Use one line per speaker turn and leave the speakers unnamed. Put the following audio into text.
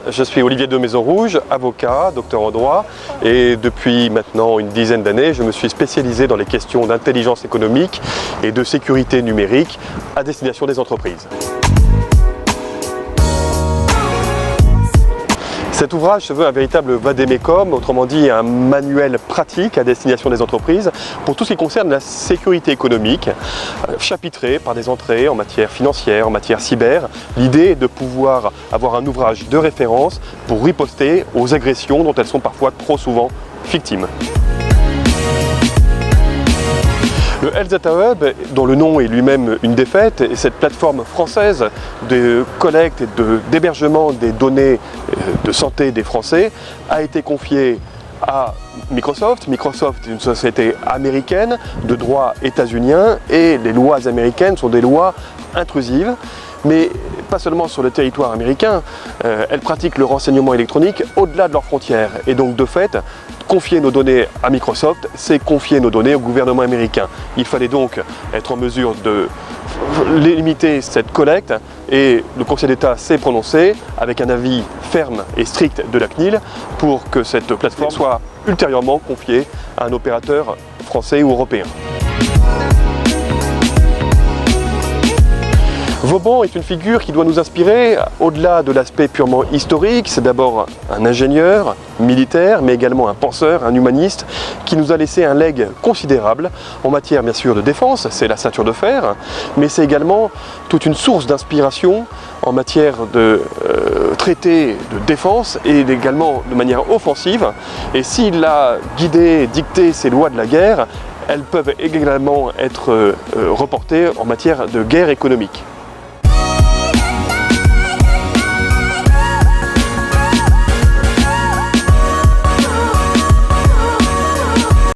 Je suis Olivier de Maison-Rouge, avocat, docteur en droit, et depuis maintenant une dizaine d'années, je me suis spécialisé dans les questions d'intelligence économique et de sécurité numérique à destination des entreprises. Cet ouvrage se veut un véritable vade-mecum, autrement dit un manuel pratique à destination des entreprises pour tout ce qui concerne la sécurité économique, chapitré par des entrées en matière financière, en matière cyber. L'idée est de pouvoir avoir un ouvrage de référence pour riposter aux agressions dont elles sont parfois trop souvent victimes. Le Health Data Hub, dont le nom est lui-même une défaite, est cette plateforme française de collecte et d'hébergement des données de santé des Français, a été confiée à Microsoft. Microsoft est une société américaine de droit états-unien et les lois américaines sont des lois intrusives. Mais pas seulement sur le territoire américain, elles pratiquent le renseignement électronique au-delà de leurs frontières. Et donc de fait, confier nos données à Microsoft, c'est confier nos données au gouvernement américain. Il fallait donc être en mesure de limiter cette collecte et le Conseil d'État s'est prononcé avec un avis ferme et strict de la CNIL pour que cette plateforme soit ultérieurement confiée à un opérateur français ou européen. Vauban est une figure qui doit nous inspirer au-delà de l'aspect purement historique. C'est d'abord un ingénieur militaire, mais également un penseur, un humaniste, qui nous a laissé un legs considérable en matière bien sûr de défense, c'est la ceinture de fer, mais c'est également toute une source d'inspiration en matière de traités de défense et également de manière offensive. Et s'il a guidé, dicté ces lois de la guerre, elles peuvent également être reportées en matière de guerre économique.